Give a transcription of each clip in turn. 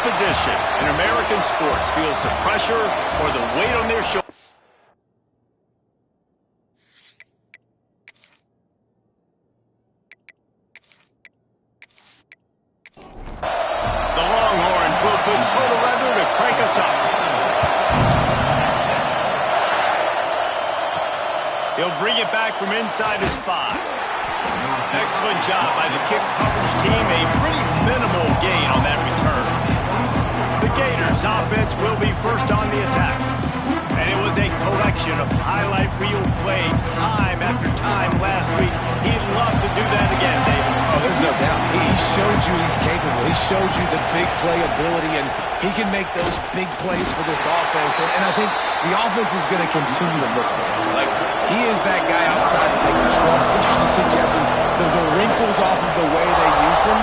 position in American sports feels the pressure or the weight on their shoulders. The Longhorns will put total weather to crank us up. He'll bring it back from inside his 5. Excellent job by the kick coverage team. A pretty minimal gain on that return. The Gators' offense will be first on the attack. And it was a collection of highlight reel plays time after time last week. He'd love to do that again, David. Oh, there's no doubt. He showed you he's capable. He showed you the big play ability, and he can make those big plays for this offense. And I think the offense is going to continue to look for him. Like, he is that guy outside that they can trust. And she's suggesting the wrinkles off of the way they used him,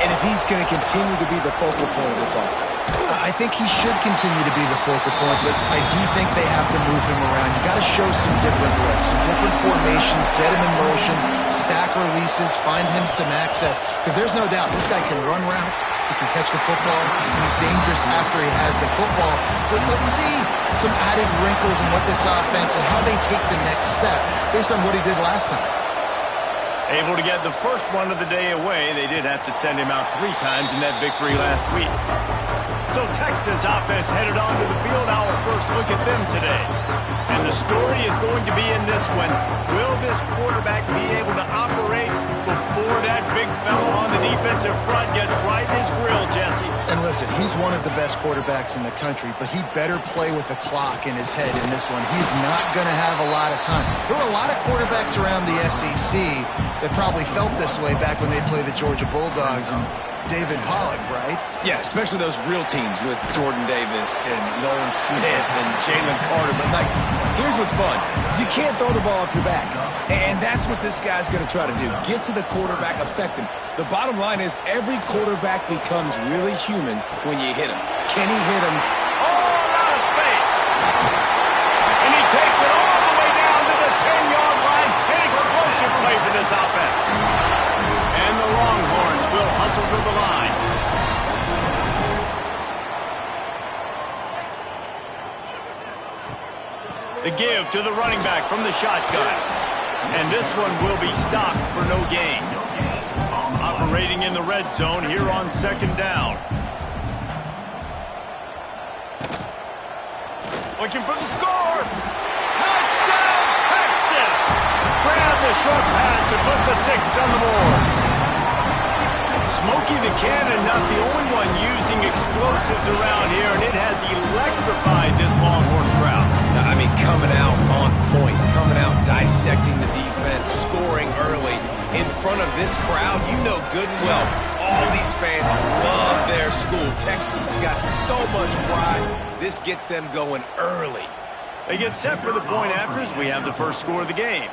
and if he's going to continue to be the focal point of this offense. I think he should continue to be the focal point, but I do think they have to move him around. You got to show some different looks, some different formations, get him in motion, stack releases, find him some access, because there's no doubt this guy can run routes, he can catch the football, he's dangerous after he has the football. So let's see some added wrinkles in what this offense and how they take the next step based on what he did last time. Able to get the first one of the day away. They did have to send him out 3 times in that victory last week. So Texas offense headed onto the field. Our first look at them today. And the story is going to be in this one. Will this quarterback be able to operate before that big fella on the defensive front gets right in his grill, Jesse? And listen, he's one of the best quarterbacks in the country, but he better play with the clock in his head in this one. He's not going to have a lot of time. There were a lot of quarterbacks around the SEC that probably felt this way back when they played the Georgia Bulldogs and David Pollock, right? Yeah, especially those real teams with Jordan Davis and Nolan Smith and Jalen Carter. But, like, here's what's fun. You can't throw the ball off your back. And that's what this guy's going to try to do. Get to the quarterback, affect him. The bottom line is every quarterback becomes really human when you hit him. Can he hit him? All out of space. And he takes it all the way down to the 10-yard line. An explosive play for this offense. And the Longhorns will hustle to the line. The give to the running back from the shotgun. And this one will be stopped for no gain. Operating in the red zone here on 2nd down. Looking for the score. Touchdown, Texas! Grab the short pass to put the 6 on the board. Smokey the Cannon, not the only one using explosives around here, and it has electrified this Longhorn crowd. I mean, coming out on point, coming out dissecting the defense, scoring early in front of this crowd. You know good and well, all these fans love their school. Texas has got so much pride. This gets them going early. They get set for the point afters. We have the first score of the game.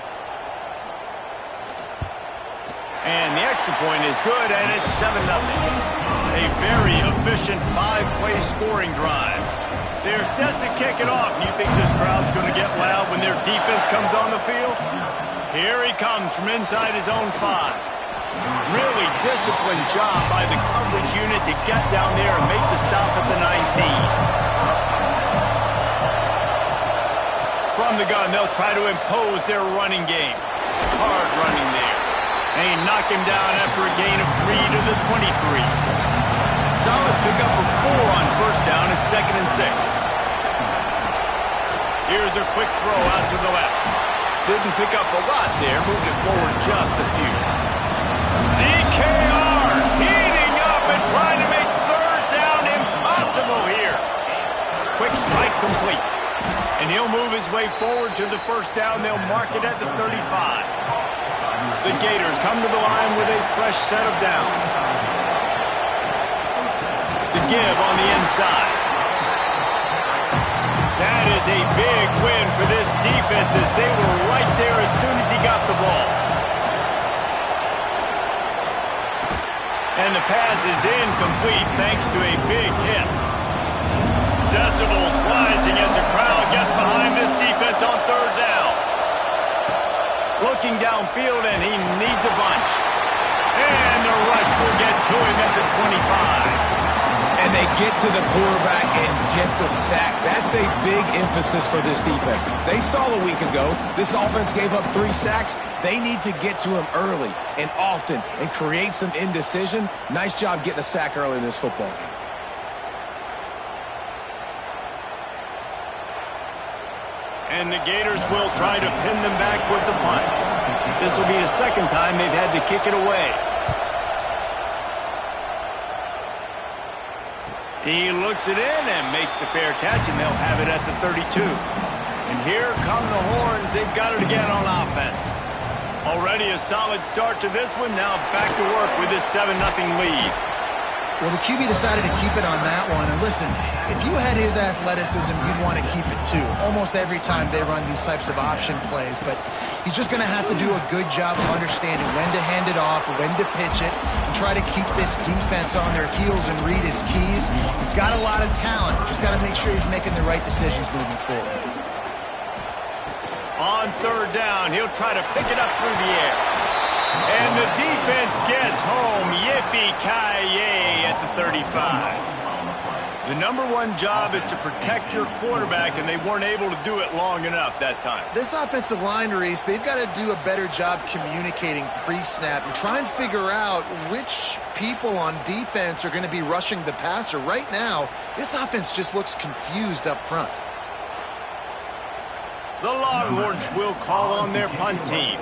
And the extra point is good, and it's 7-0. A very efficient 5-play scoring drive. They're set to kick it off. You think this crowd's going to get loud when their defense comes on the field? Here he comes from inside his own 5. Really disciplined job by the coverage unit to get down there and make the stop at the 19. From the gun, they'll try to impose their running game. Hard running there. And he knocked him down after a gain of 3 to the 23. Solid pickup of 4 on first down at 2nd and 6. Here's a quick throw out to the left. Didn't pick up a lot there, moved it forward just a few. DKR heating up and trying to make 3rd down impossible here. Quick strike complete. And he'll move his way forward to the first down. They'll mark it at the 35. The Gators come to the line with a fresh set of downs. The give on the inside. That is a big win for this defense as they were right there as soon as he got the ball. And the pass is incomplete thanks to a big hit. Decibels rising as the crowd gets behind this defense on 3rd down. Looking downfield, and he needs a bunch. And the rush will get to him at the 25. And They get to the quarterback and get the sack. That's a big emphasis for this defense. They saw a week ago this offense gave up 3 sacks. They need to get to him early and often and create some indecision. Nice job getting a sack early in this football game. And the Gators will try to pin them back with the punt. This will be the second time they've had to kick it away. He looks it in and makes the fair catch, and they'll have it at the 32. And here come the Horns. They've got it again on offense. Already a solid start to this one. Now back to work with this 7-0 lead. Well, the QB decided to keep it on that one. And listen, if you had his athleticism, you'd want to keep it too. Almost every time they run these types of option plays. But he's just going to have to do a good job of understanding when to hand it off, when to pitch it, and try to keep this defense on their heels and read his keys. He's got a lot of talent. Just got to make sure he's making the right decisions moving forward. On third down, he'll try to pick it up through the air. And the defense gets home. Yippee-ki-yay at the 35. The number one job is to protect your quarterback, and they weren't able to do it long enough that time. This offensive line, Reese, they've got to do a better job communicating pre-snap and try and figure out which people on defense are going to be rushing the passer. Right now, this offense just looks confused up front. The Longhorns will call on their punt team.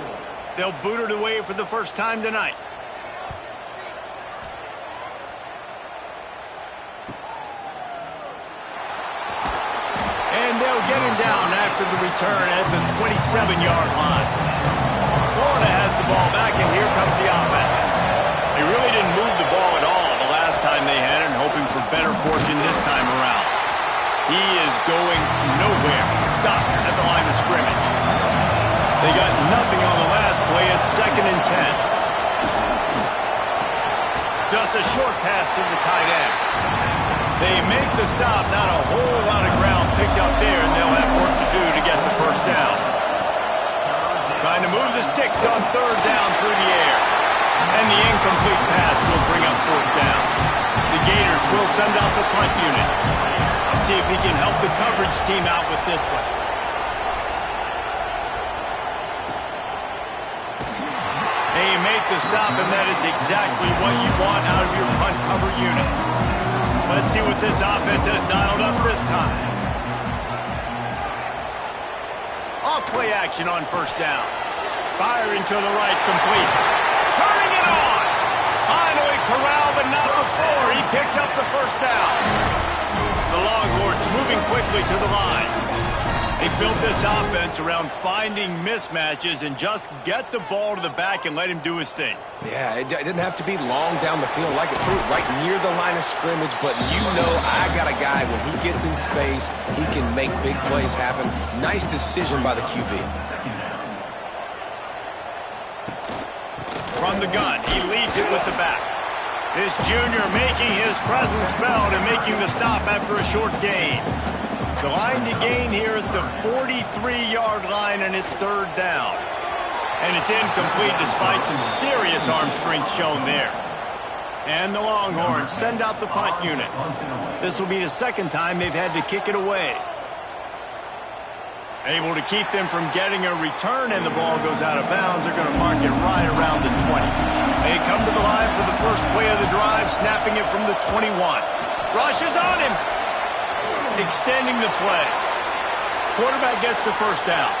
They'll boot it away for the first time tonight. And they'll get him down after the return at the 27-yard line. Florida has the ball back, and here comes the offense. They really didn't move the ball at all the last time they had it, and hoping for better fortune this time around. He is going nowhere. Stop at the line of scrimmage. They got nothing on the last play. It's 2nd and 10. Just a short pass to the tight end. They make the stop. Not a whole lot of ground picked up there, and they'll have work to do to get the first down. Trying to move the sticks on third down through the air. And the incomplete pass will bring up fourth down. The Gators will send out the punt unit. Let's see if he can help the coverage team out with this one. They make the stop, and that is exactly what you want out of your punt cover unit. Let's see what this offense has dialed up this time. Off play action on first down. Firing to the right, complete. Turning it on. Finally corralled, but not before. He picks up the first down. The Longhorns moving quickly to the line. They built this offense around finding mismatches and just get the ball to the back and let him do his thing. Yeah, it didn't have to be long down the field. Like it threw it right near the line of scrimmage, but you know I got a guy, when he gets in space, he can make big plays happen. Nice decision by the QB. From the gun, he leads it with the back. This junior making his presence felt and making the stop after a short gain. The line to gain here is the 43-yard line, and it's third down. And it's incomplete despite some serious arm strength shown there. And the Longhorns send out the punt unit. This will be the second time they've had to kick it away. Able to keep them from getting a return, and the ball goes out of bounds. They're going to mark it right around the 20. They come to the line for the first play of the drive, snapping it from the 21. Rushes on him. Extending the play. Quarterback gets the first down.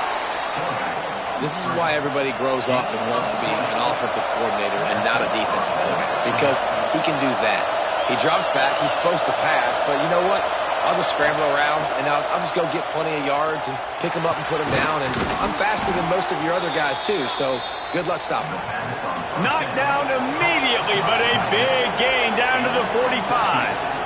This is why everybody grows up and wants to be an offensive coordinator and not a defensive coordinator, because he can do that. He drops back. He's supposed to pass, but you know what? I'll just scramble around, and I'll just go get plenty of yards and pick them up and put them down, and I'm faster than most of your other guys, too, so good luck stopping him. Knocked down immediately, but a big gain down to the 45.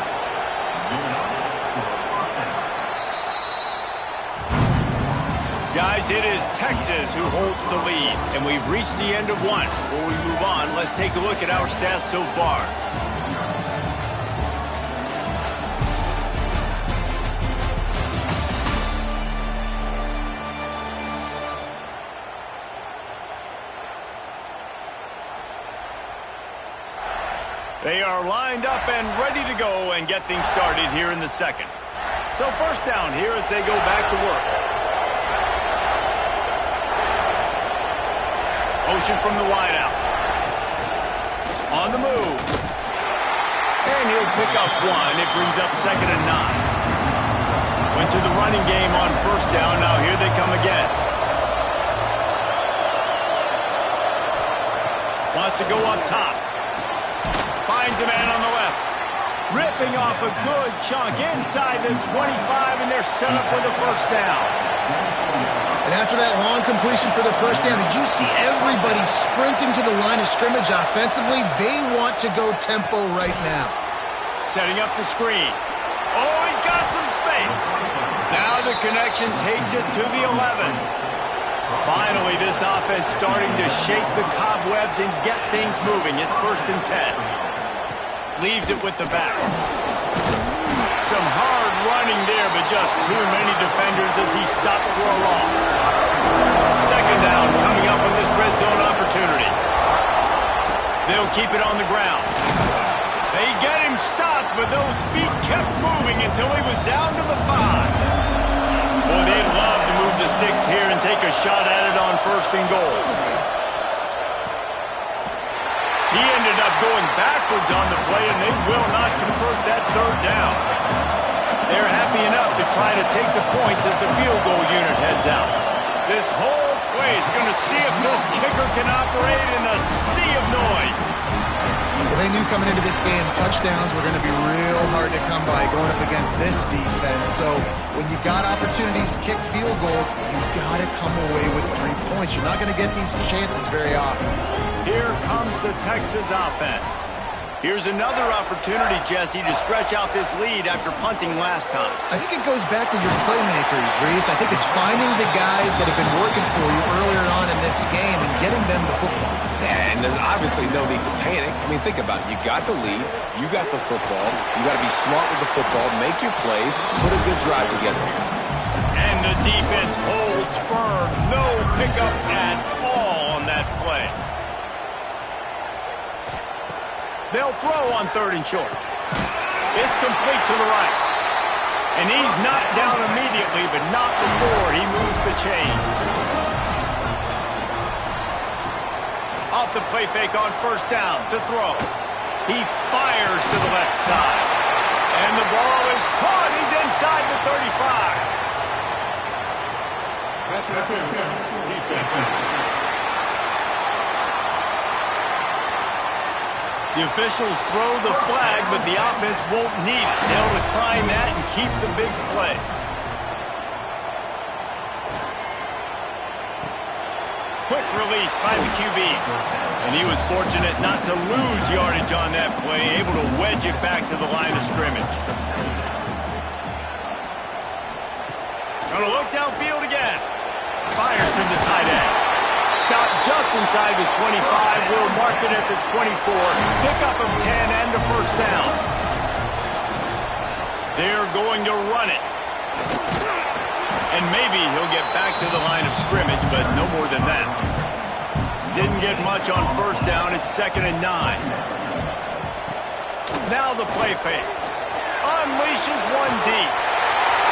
Guys, it is Texas who holds the lead, and we've reached the end of one. Before we move on, let's take a look at our stats so far. They are lined up and ready to go and get things started here in the second. So first down here as they go back to work. Motion from the wideout. On the move. And he'll pick up one. It brings up 2nd and 9. Went to the running game on first down. Now here they come again. Wants to go up top. Finds a man on the left. Ripping off a good chunk inside the 25, and they're set up with a first down. And after that long completion for the first down, did you see everybody sprinting to the line of scrimmage offensively? They want to go tempo right now. Setting up the screen. Oh, he's got some space. Now the connection takes it to the 11. Finally, this offense starting to shake the cobwebs and get things moving. It's 1st and 10. Leaves it with the back. Some hard running there, but just too many defenders as he stopped for a loss. 2nd down coming up on this red zone opportunity. They'll keep it on the ground. They get him stopped, but those feet kept moving until he was down to the 5. Boy, they'd love to move the sticks here and take a shot at it on 1st and goal. He ended up going backwards on the play, and they will not convert that 3rd down. They're happy enough to try to take the points as the field goal unit heads out. This whole play is going to see if this kicker can operate in the sea of noise. Well, they knew coming into this game touchdowns were going to be real hard to come by going up against this defense. So when you got opportunities to kick field goals, you've got to come away with 3 points. You're not going to get these chances very often. Here comes the Texas offense. Here's another opportunity, Jesse, to stretch out this lead after punting last time. I think it goes back to your playmakers, Reese. I think it's finding the guys that have been working for you earlier on in this game and getting them the football. Yeah, and there's obviously no need to panic. I mean, think about it. You got the lead. You got the football. You got to be smart with the football. Make your plays. Put a good drive together here. And the defense holds firm. No pickup at all on that play. They'll throw on 3rd and short. It's complete to the right. And he's knocked down immediately, but not before he moves the chains. Off the play fake on 1st down to throw. He fires to the left side. And the ball is caught. He's inside the 35. That's defense. The officials throw the flag, but the offense won't need it. They'll decline that and keep the big play. Quick release by the QB. And he was fortunate not to lose yardage on that play, able to wedge it back to the line of scrimmage. Gonna look downfield again. Fires to the tight end. Stop just inside the 25. We'll mark it at the 24. Pickup of 10 and a 1st down. They're going to run it. And maybe he'll get back to the line of scrimmage, but no more than that. Didn't get much on 1st down. It's 2nd and 9. Now the play fake. Unleashes one deep.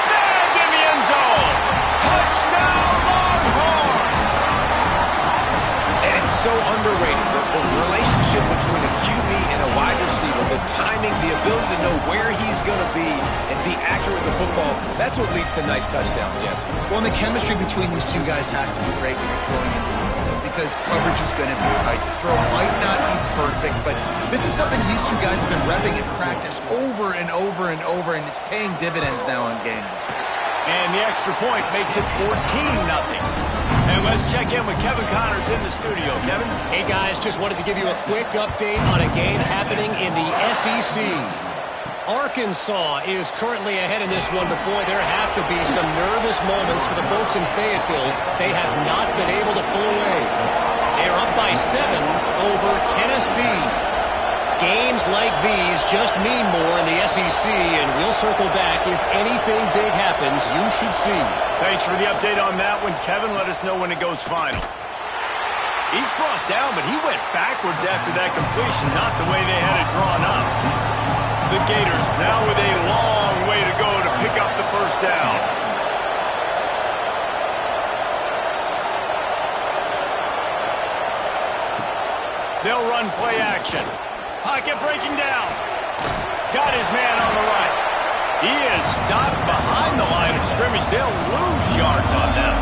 Snagged in the end zone. Touchdown, Longhorns! And it's so underrated. The relationship between a QB and a wide receiver, the timing, the ability to know where he's going to be and be accurate with the football, that's what leads to nice touchdowns, Jesse. Well, and the chemistry between these two guys has to be great when you're throwing into the end zone because coverage is going to be tight. The throw might not be perfect, but this is something these two guys have been repping in practice over and over and over, and it's paying dividends now on game day. And the extra point makes it 14-0. And let's check in with Kevin Connors in the studio. Kevin? Hey, guys, just wanted to give you a quick update on a game happening in the SEC. Arkansas is currently ahead in this one, but boy, there have to be some nervous moments for the folks in Fayetteville. They have not been able to pull away. They are up by 7 over Tennessee. Games like these just mean more in the SEC, and we'll circle back. If anything big happens, you should see. Thanks for the update on that one, Kevin. Let us know when it goes final. He's brought down, but he went backwards after that completion, not the way they had it drawn up. The Gators now with a long way to go to pick up the first down. They'll run play action. Pocket breaking down. Got his man on the right. He is stopped behind the line of scrimmage. They'll lose yards on them.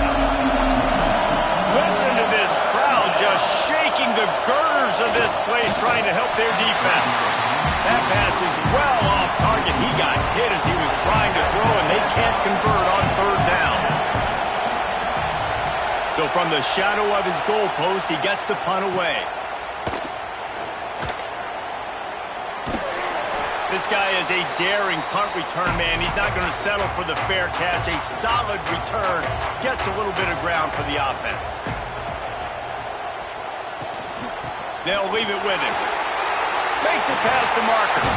Listen to this crowd just shaking the girders of this place trying to help their defense. That pass is well off target. He got hit as he was trying to throw, and they can't convert on third down. So from the shadow of his goalpost, he gets the punt away. This guy is a daring punt return man. He's not going to settle for the fair catch. A solid return gets a little bit of ground for the offense. They'll leave it with him. Makes it past the marker.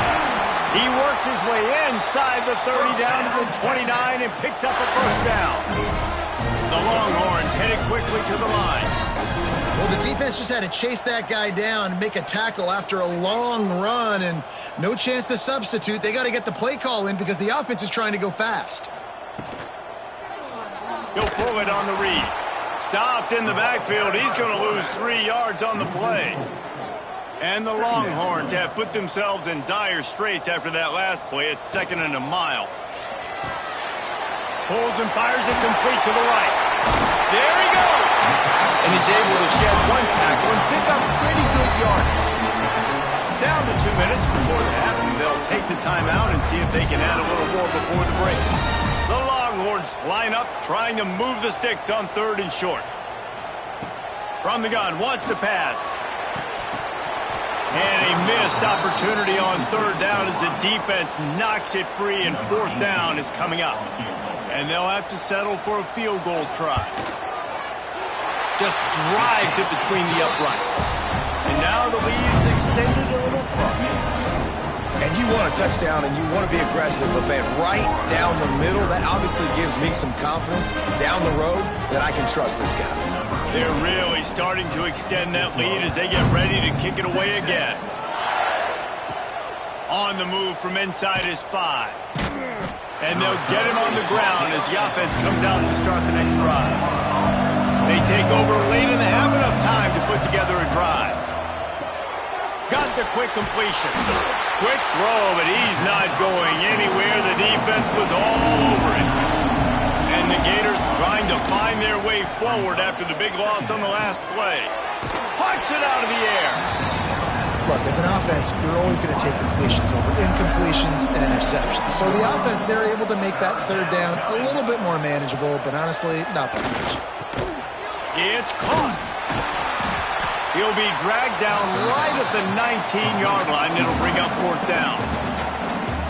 He works his way inside the 30 down to the 29 and picks up a first down. The Longhorns headed quickly to the line. Well, the defense just had to chase that guy down and make a tackle after a long run, and no chance to substitute. They got to get the play call in because the offense is trying to go fast. He'll pull it on the read. Stopped in the backfield. He's going to lose 3 yards on the play. And the Longhorns have put themselves in dire straits after that last play. It's 2nd and a mile. Pulls and fires it complete to the right. There he goes! And he's able to shed one tackle and pick up pretty good yardage. Down to 2 minutes before the half, and they'll take the timeout and see if they can add a little more before the break. The Longhorns line up, trying to move the sticks on 3rd and short. From the gun, wants to pass. And a missed opportunity on 3rd down as the defense knocks it free, and 4th down is coming up. And they'll have to settle for a field goal try. Just drives it between the uprights. And now the lead is extended a little further. And you want a touchdown and you want to be aggressive, but man, right down the middle, that obviously gives me some confidence down the road that I can trust this guy. They're really starting to extend that lead as they get ready to kick it away again. On the move from inside his 5. And they'll get him on the ground as the offense comes out to start the next drive. They take over late in the half, enough time to put together a drive. Got the quick completion. Quick throw, but he's not going anywhere. The defense was all over it. And the Gators trying to find their way forward after the big loss on the last play. Pucks it out of the air. Look, as an offense, you're always going to take completions over incompletions and interceptions. So the offense, they're able to make that 3rd down a little bit more manageable, but honestly, not that much. It's caught. He'll be dragged down right at the 19-yard line. It'll bring up 4th down.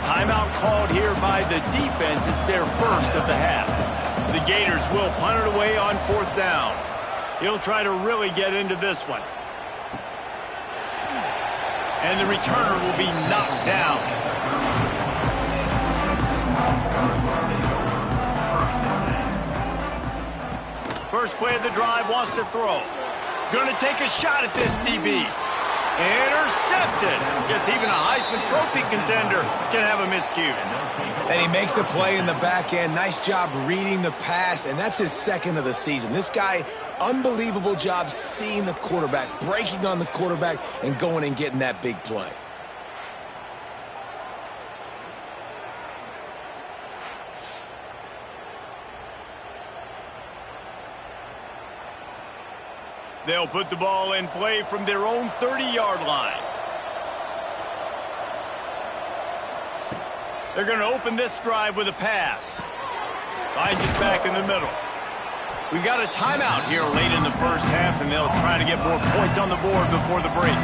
Timeout called here by the defense. It's their first of the half. The Gators will punt it away on 4th down. He'll try to really get into this one. And the returner will be knocked down. First play of the drive, wants to throw. Going to take a shot at this DB. Intercepted. Guess even a Heisman Trophy contender can have a miscue. And he makes a play in the back end. Nice job reading the pass, and that's his 2nd of the season. This guy, unbelievable job seeing the quarterback, breaking on the quarterback, and going and getting that big play. They'll put the ball in play from their own 30-yard line. They're going to open this drive with a pass. Finds his back in the middle. We've got a timeout here late in the first half, and they'll try to get more points on the board before the break.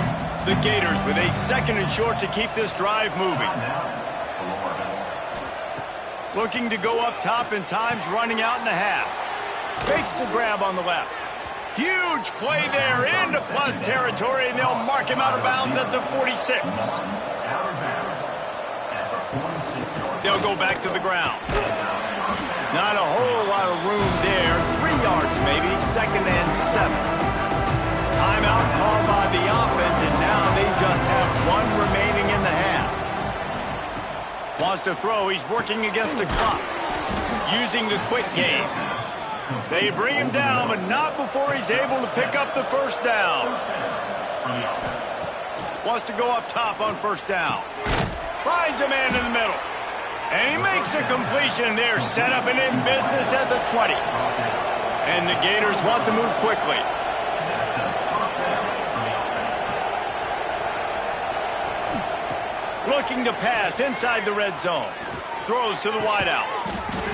The Gators with a 2nd and short to keep this drive moving. Looking to go up top, and time's running out in the half. Fakes the grab on the left. Huge play there into plus territory, and they'll mark him out of bounds at the 46. They'll go back to the ground. Not a whole lot of room there. 3 yards maybe, 2nd and 7. Timeout called by the offense, and now they just have one remaining in the half. Wants to throw. He's working against the clock. Using the quick game. They bring him down, but not before he's able to pick up the first down. Wants to go up top on first down. Finds a man in the middle. And he makes a completion. They're set up and in business at the 20. And the Gators want to move quickly. Looking to pass inside the red zone. Throws to the wideout.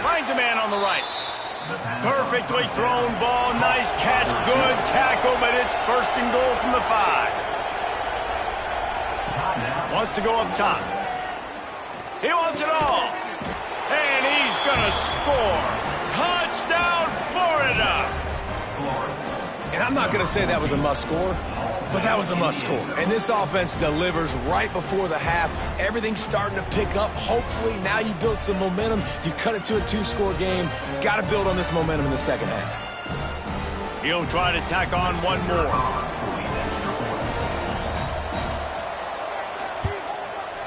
Finds a man on the right. Perfectly thrown ball. Nice catch. Good tackle, but it's first and goal from the 5. Wants to go up top. He wants it all. And he's going to score. Touchdown, Florida. And I'm not going to say that was a must score, but that was a must score. And this offense delivers right before the half. Everything's starting to pick up. Hopefully now you build some momentum. You cut it to a 2-score game. Got to build on this momentum in the second half. He'll try to tack on one more.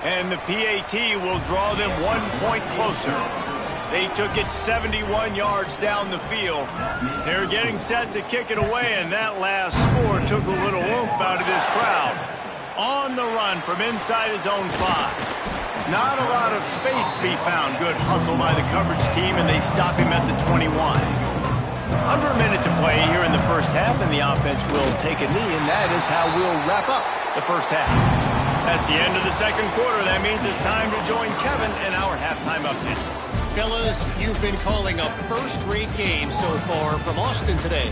And the PAT will draw them 1 point closer. They took it 71 yards down the field. They're getting set to kick it away, and that last score took a little oomph out of this crowd. On the run from inside his own 5. Not a lot of space to be found. Good hustle by the coverage team, and they stop him at the 21. Under a minute to play here in the first half, and the offense will take a knee, and that is how we'll wrap up the first half. That's the end of the second quarter. That means it's time to join Kevin in our halftime update. Fellas, you've been calling a first-rate game so far from Austin today.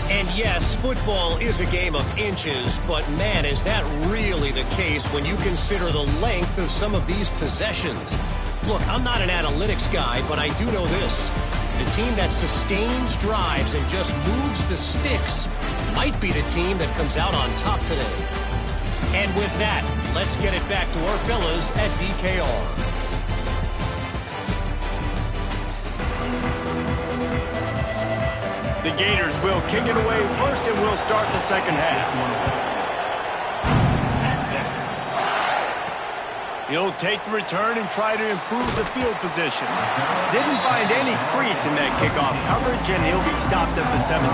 And yes, football is a game of inches, but man, is that really the case when you consider the length of some of these possessions. Look, I'm not an analytics guy, but I do know this. The team that sustains drives and just moves the sticks might be the team that comes out on top today. And with that, let's get it back to our fellas at DKR. The Gators will kick it away first, and we'll start the second half. He'll take the return and try to improve the field position. Didn't find any crease in that kickoff coverage, and he'll be stopped at the 17.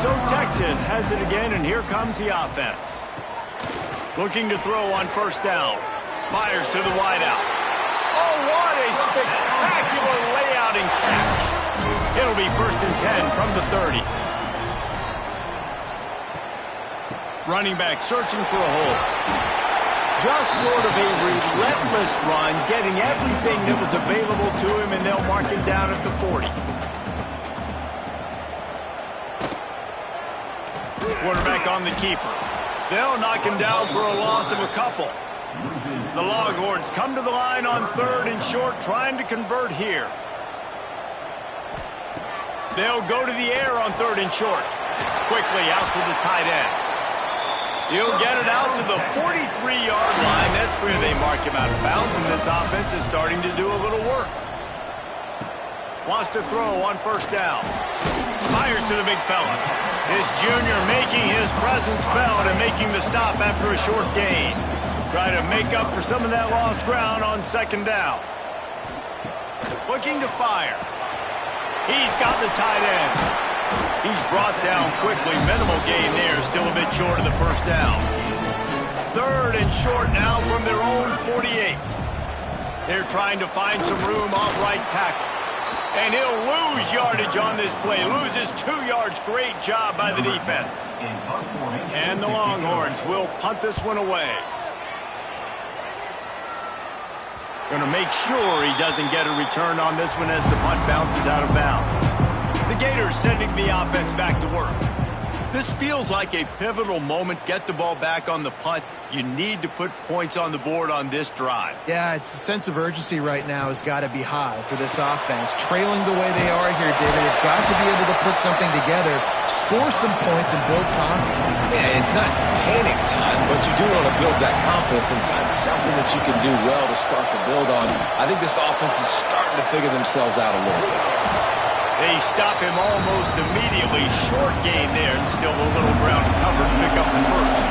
So Texas has it again, and here comes the offense. Looking to throw on first down. Fires to the wideout. Oh, what a spectacular layout and catch. It'll be first and 10 from the 30. Running back searching for a hole. Just sort of a relentless run, getting everything that was available to him, and they'll mark him down at the 40. Quarterback on the keeper. They'll knock him down for a loss of a couple. The Longhorns come to the line on 3rd and short, trying to convert here. They'll go to the air on 3rd and short. Quickly out to the tight end. He'll get it out to the 43-yard line. That's where they mark him out of bounds, and this offense is starting to do a little work. Wants to throw on first down. Fires to the big fella. This junior making his presence felt and making the stop after a short gain. Try to make up for some of that lost ground on second down. Looking to fire. He's got the tight end. He's brought down quickly. Minimal gain there. Still a bit short of the first down. 3rd and short now from their own 48. They're trying to find some room off right tackle. And he'll lose yardage on this play. Loses 2 yards. Great job by the defense. And the Longhorns will punt this one away. Going to make sure he doesn't get a return on this one as the punt bounces out of bounds. The Gators sending the offense back to work. This feels like a pivotal moment. Get the ball back on the punt. You need to put points on the board on this drive. Yeah, it's a sense of urgency right now has got to be high for this offense. Trailing the way they are here, David, they've got to be able to put something together, score some points, and build confidence. Yeah, it's not panic time, but you do want to build that confidence and find something that you can do well to start to build on. I think this offense is starting to figure themselves out a little bit. They stop him almost immediately. Short gain there, and still a little ground to cover to pick up the first.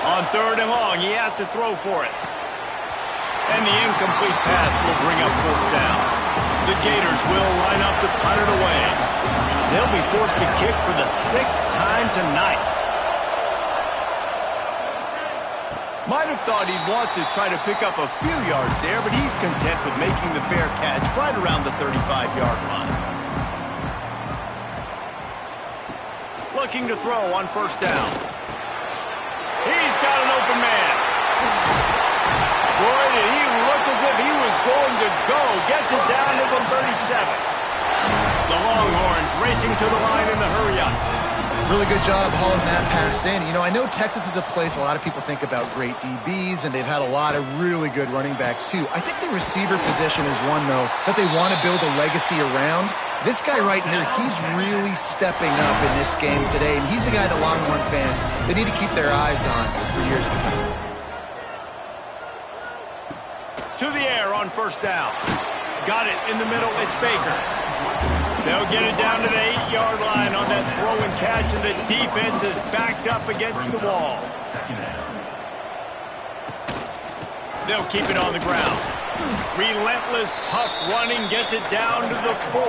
On 3rd and long, he has to throw for it. And the incomplete pass will bring up 4th down. The Gators will line up to punt it away. They'll be forced to kick for the 6th time tonight. Might have thought he'd want to try to pick up a few yards there, but he's content with making the fair catch right around the 35-yard line. Looking to throw on 1st down. He's got an open man. Boy, did he look as if he was going to go. Gets it down to the 37. The Longhorns racing to the line in the hurry-up. Really good job hauling that pass in. You know, I know Texas is a place a lot of people think about great DBs, and they've had a lot of really good running backs, too. I think the receiver position is one, though, that they want to build a legacy around. This guy right here, he's really stepping up in this game today, and he's a guy that Longhorn fans, they need to keep their eyes on for years to come. To the air on 1st down. Got it in the middle. It's Baker. They'll get it down to the 8-yard line on that throw and catch, and the defense is backed up against the wall. They'll keep it on the ground. Relentless, tough running gets it down to the 4.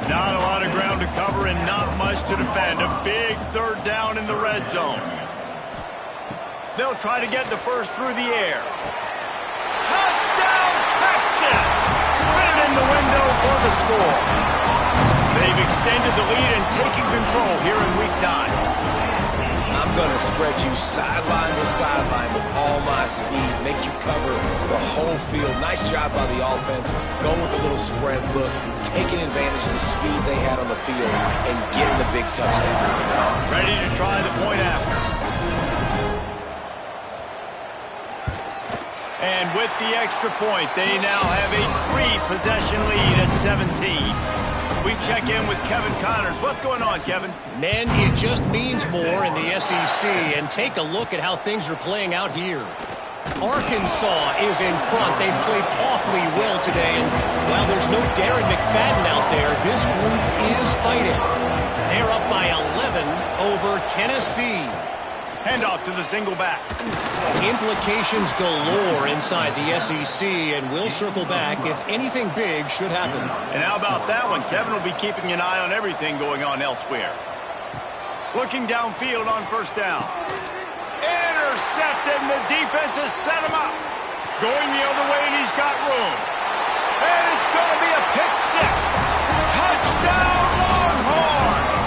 Not a lot of ground to cover and not much to defend. A big 3rd down in the red zone. They'll try to get the first through the air. Touchdown, Texas! Fit in the window for the score. They've extended the lead and taken control here in Week 9. I'm going to spread you sideline to sideline with all my speed, make you cover the whole field. Nice job by the offense, going with a little spread look, taking advantage of the speed they had on the field, and getting the big touchdown. Ready to try the point after. And with the extra point, they now have a 3-possession lead at 17. We check in with Kevin Connors. What's going on, Kevin? Man, it just means more in the SEC, and take a look at how things are playing out here. Arkansas is in front. They've played awfully well today, and while there's no Darren McFadden out there, this group is fighting. They're up by 11 over Tennessee. Handoff to the single back. Implications galore inside the SEC, and we'll circle back if anything big should happen. And how about that one? Kevin will be keeping an eye on everything going on elsewhere. Looking downfield on 1st down. Intercepted, and the defense has set him up. Going the other way, and he's got room. And it's going to be a pick 6. Touchdown, Longhorns!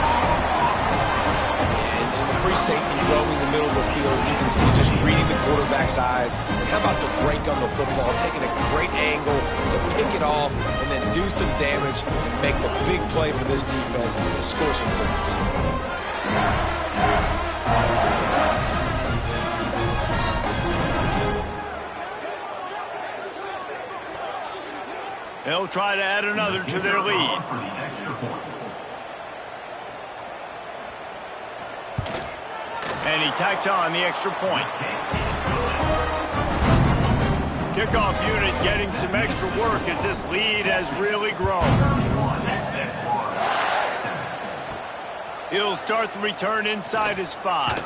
Free safety roaming the middle of the field. You can see just reading the quarterback's eyes. And how about the break on the football, taking a great angle to pick it off and then do some damage and make the big play for this defense to score some points. They'll try to add another to their lead. And he tacks on the extra point. Kickoff unit getting some extra work as this lead has really grown. He'll start the return inside his 5.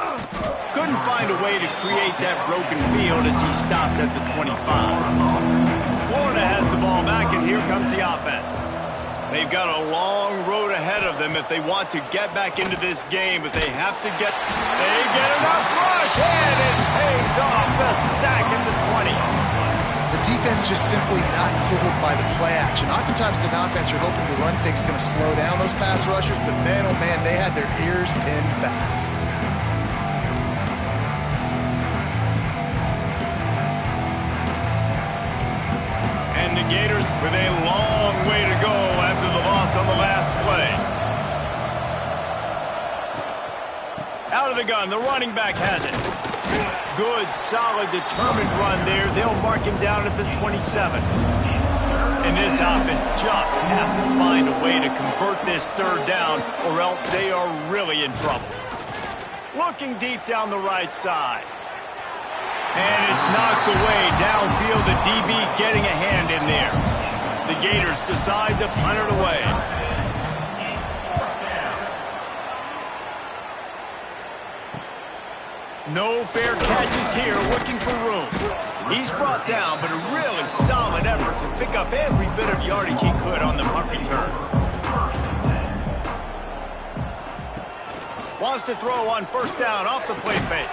Couldn't find a way to create that broken field as he stopped at the 25. Florida has the ball back, and here comes the offense. They've got a long road ahead of them if they want to get back into this game, but they have to get... They get enough rush, and it pays off. The sack in the 20. The defense just simply not fooled by the play action. Oftentimes, an offense, you're hoping the run fake's going to slow down those pass rushers, but man, oh man, they had their ears pinned back. And the Gators with a long way to go after the loss on the last play. Out of the gun, the running back has it. Good, solid, determined run there. They'll mark him down at the 27. And this offense just has to find a way to convert this 3rd down, or else they are really in trouble. Looking deep down the right side. And it's knocked away downfield. The DB getting a hand in there. The Gators decide to punt it away. No fair catches here, looking for room. He's brought down, but a really solid effort to pick up every bit of yardage he could on the punt return. Wants to throw on first down off the play fake.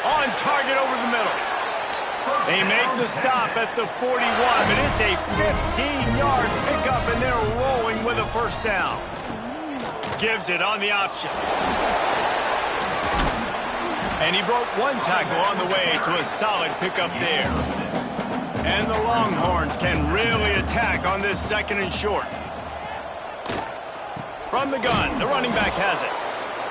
On target over the middle. They make the stop at the 41, but it's a 15-yard pickup, and they're rolling with a first down. Gives it on the option. And he broke one tackle on the way to a solid pickup there. And the Longhorns can really attack on this second and short. From the gun, the running back has it.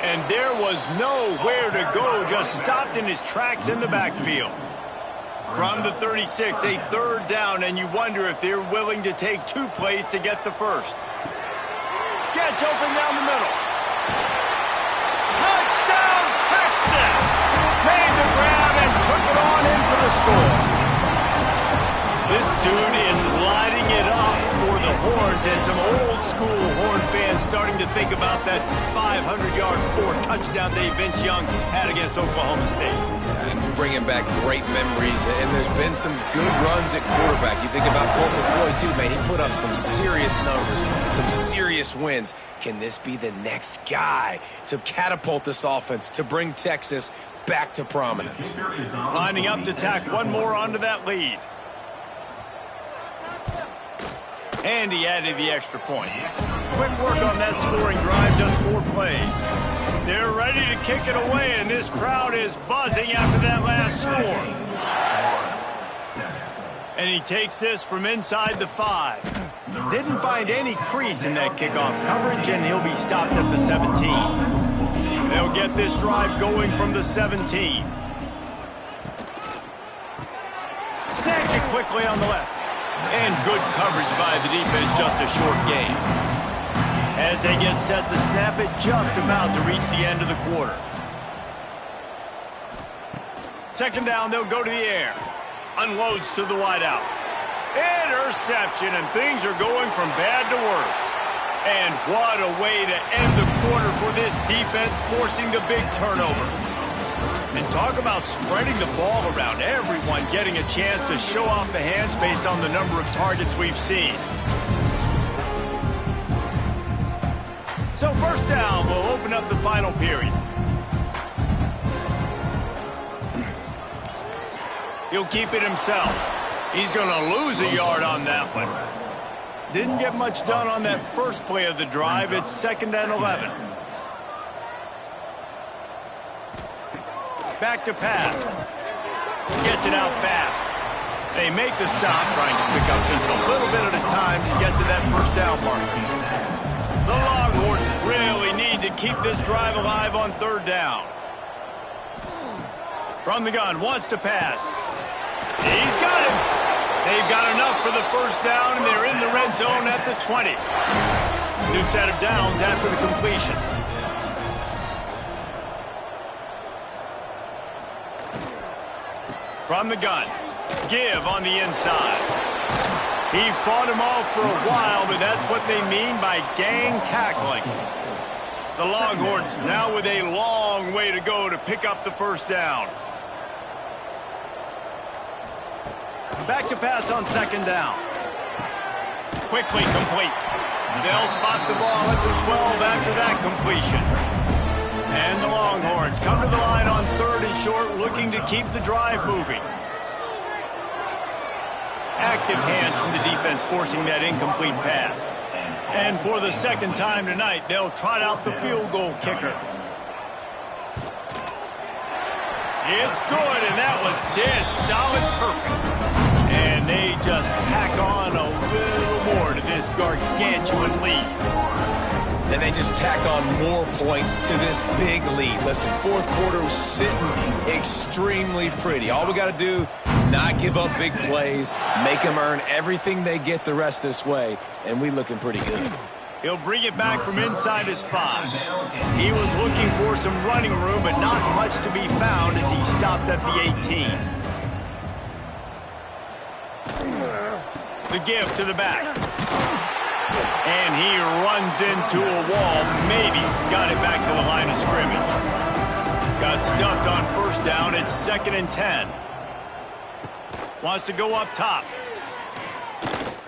And there was nowhere to go, just stopped in his tracks in the backfield. From the 36, a third down, and you wonder if they're willing to take 2 plays to get the first. Gets open down the middle. Touchdown, Texas! Made the grab and took it on in for the score. This dude is lighting it up for the Horns, and some old-school Horn fans starting to think about that 500-yard 4-touchdown day Vince Young had against Oklahoma State. And bringing back great memories, and there's been some good runs at quarterback. You think about Colt McCoy, too, man. He put up some serious numbers, some serious wins. Can this be the next guy to catapult this offense, to bring Texas back to prominence? Lining up to tack one more onto that lead. And he added the extra point. Quick work on that scoring drive, just 4 plays. They're ready to kick it away, and this crowd is buzzing after that last score. And he takes this from inside the 5. Didn't find any crease in that kickoff coverage, and he'll be stopped at the 17. They'll get this drive going from the 17. Snatch it quickly on the left. And good coverage by the defense, just a short gain. As they get set to snap it, just about to reach the end of the quarter. Second down, they'll go to the air. Unloads to the wideout. Interception, and things are going from bad to worse. And what a way to end the quarter for this defense, forcing the big turnover. And talk about spreading the ball around, everyone getting a chance to show off the hands based on the number of targets we've seen. So first down will open up the final period. He'll keep it himself. He's going to lose a yard on that one. Didn't get much done on that first play of the drive. It's 2nd and 11. Back to pass. Gets it out fast. They make the stop, trying to pick up just a little bit at a time to get to that first down marker. The Longhorns really need to keep this drive alive on 3rd down. From the gun, wants to pass. He's got it. They've got enough for the first down, and they're in the red zone at the 20. New set of downs after the completion. From the gun, give on the inside. He fought him off for a while, but that's what they mean by gang tackling. The Longhorns now with a long way to go to pick up the first down. Back to pass on 2nd down. Quickly complete. They'll spot the ball at the 12 after that completion. And the Longhorns come to the line on 3rd and short, looking to keep the drive moving. Active hands from the defense forcing that incomplete pass. And for the 2nd time tonight, they'll trot out the field goal kicker. It's good, and that was dead solid perfect. And they just tack on a little more to this gargantuan lead. And they just tack on more points to this big lead. Listen, 4th quarter was sitting extremely pretty. All we got to do, not give up big plays, make them earn everything they get the rest this way, and we looking pretty good. He'll bring it back from inside his 5. He was looking for some running room, but not much to be found as he stopped at the 18. The give to the back. And he runs into a wall. Maybe got it back to the line of scrimmage. Got stuffed on first down. It's 2nd and 10. Wants to go up top.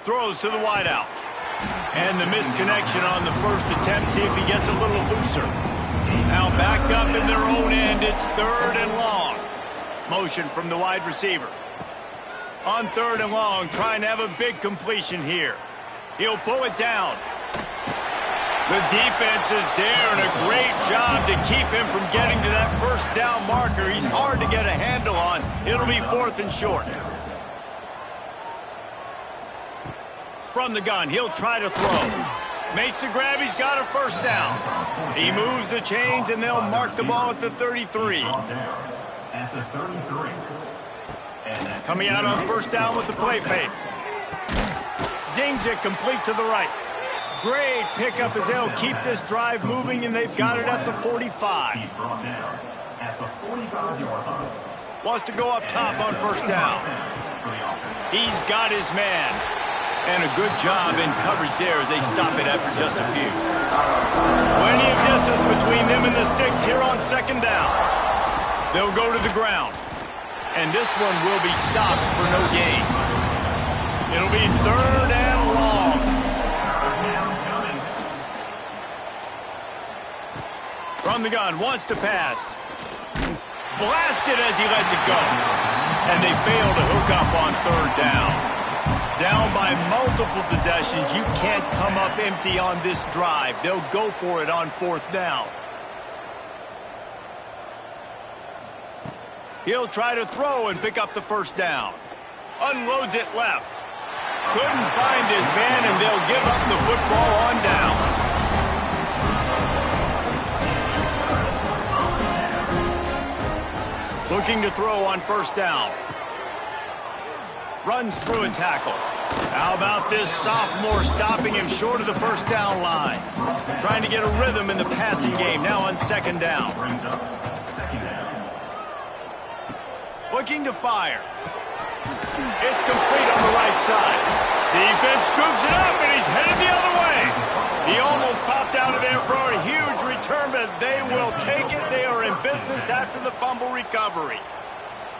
Throws to the wideout. And the misconnection on the first attempt. See if he gets a little looser. Now backed up in their own end. It's 3rd and long. Motion from the wide receiver. On 3rd and long, trying to have a big completion here. He'll pull it down. The defense is there, and a great job to keep him from getting to that first down marker. He's hard to get a handle on. It'll be 4th and short. From the gun, he'll try to throw. Makes the grab, he's got a first down. He moves the chains, and they'll mark the ball at the 33. At the 33. Coming out on first down with the play fake. Zings it complete to the right. Great pickup as they'll keep this drive moving, and they've got it at the 45. Wants to go up top on first down. He's got his man. And a good job in coverage there as they stop it after just a few. Plenty of distance between them and the sticks here on 2nd down. They'll go to the ground. And this one will be stopped for no gain. It'll be 3rd and long. From the gun, wants to pass. Blasted as he lets it go. And they fail to hook up on 3rd down. Down by multiple possessions, you can't come up empty on this drive. They'll go for it on 4th down. He'll try to throw and pick up the first down. Unloads it left. Couldn't find his man, and they'll give up the football on downs. Looking to throw on first down. Runs through a tackle. How about this sophomore stopping him short of the first down line? Trying to get a rhythm in the passing game now on 2nd down. Looking to fire. It's complete on the right side. Defense scoops it up, and he's headed the other way. He almost popped out of there for a huge return, but they will take it. They are in business after the fumble recovery.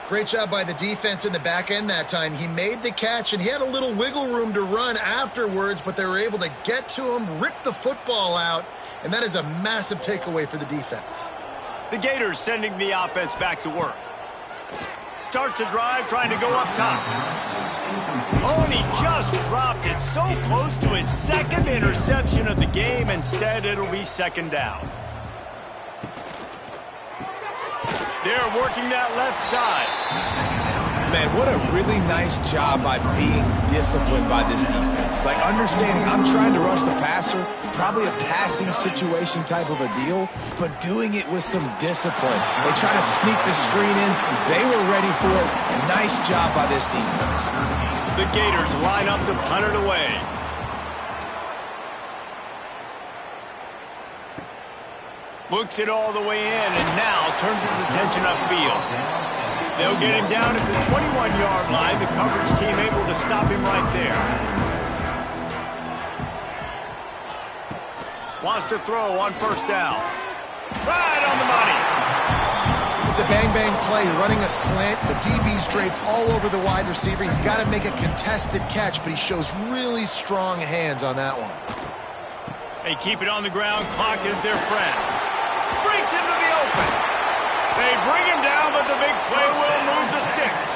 Great job by the defense in the back end that time. He made the catch, and he had a little wiggle room to run afterwards, but they were able to get to him, rip the football out, and that is a massive takeaway for the defense. The Gators sending the offense back to work. Starts a drive trying to go up top. Oh, and he just dropped it so close to his 2nd interception of the game. Instead, it'll be 2nd down. They're working that left side. Man, what a really nice job by being disciplined by this defense. Like, understanding I'm trying to rush the passer, probably a passing situation type of a deal, but doing it with some discipline. They try to sneak the screen in. They were ready for it. Nice job by this defense. The Gators line up to punt it away. Looks it all the way in, and now turns his attention upfield. They'll get him down at the 21-yard line. The coverage team able to stop him right there. Wants to throw on first down. Right on the money. It's a bang-bang play, running a slant. The DB's draped all over the wide receiver. He's got to make a contested catch, but he shows really strong hands on that one. They keep it on the ground. Clock is their friend. Breaks into the open. They bring him down, but the big play will move the sticks.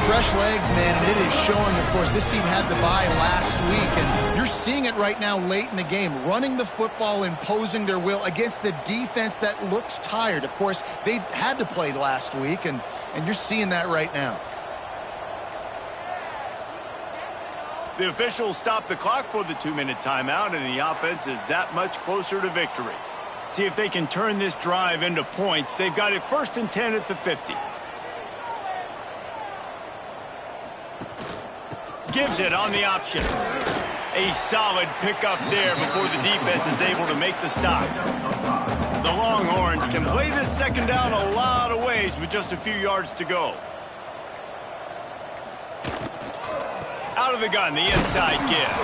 Fresh legs, man, and it is showing, of course. This team had the bye last week, and you're seeing it right now late in the game. Running the football, imposing their will against the defense that looks tired. Of course, they had to play last week, and you're seeing that right now. The officials stop the clock for the 2-minute timeout, and the offense is that much closer to victory. See if they can turn this drive into points. They've got it 1st and 10 at the 50. Gives it on the option. A solid pickup there before the defense is able to make the stop. The Longhorns can play this 2nd down a lot of ways with just a few yards to go. Out of the gun, the inside give.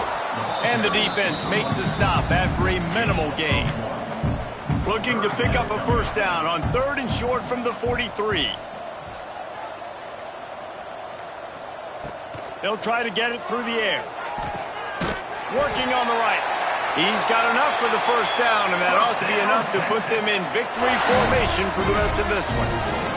And the defense makes the stop after a minimal gain. Looking to pick up a first down on 3rd and short from the 43. They'll try to get it through the air. Working on the right. He's got enough for the first down, and that ought to be enough to put them in victory formation for the rest of this one.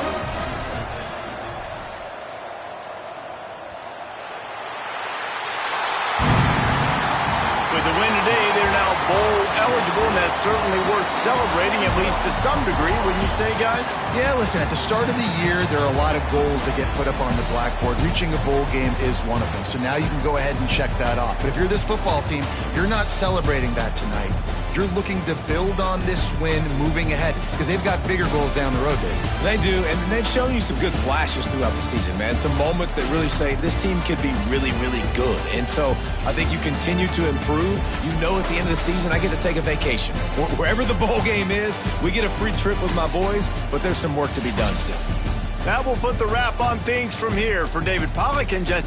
Bowl eligible, and that's certainly worth celebrating, at least to some degree, wouldn't you say, guys? Yeah, listen, at the start of the year, there are a lot of goals that get put up on the blackboard. Reaching a bowl game is one of them, so now you can go ahead and check that off. But if you're this football team, you're not celebrating that tonight. You're looking to build on this win moving ahead because they've got bigger goals down the road, Dave. They do, and they've shown you some good flashes throughout the season, man. Some moments that really say this team could be really, really good. And so I think you continue to improve. You know, at the end of the season, I get to take a vacation. Wherever the bowl game is, we get a free trip with my boys, but there's some work to be done still. That will put the wrap on things from here. For David Pollack and Jesse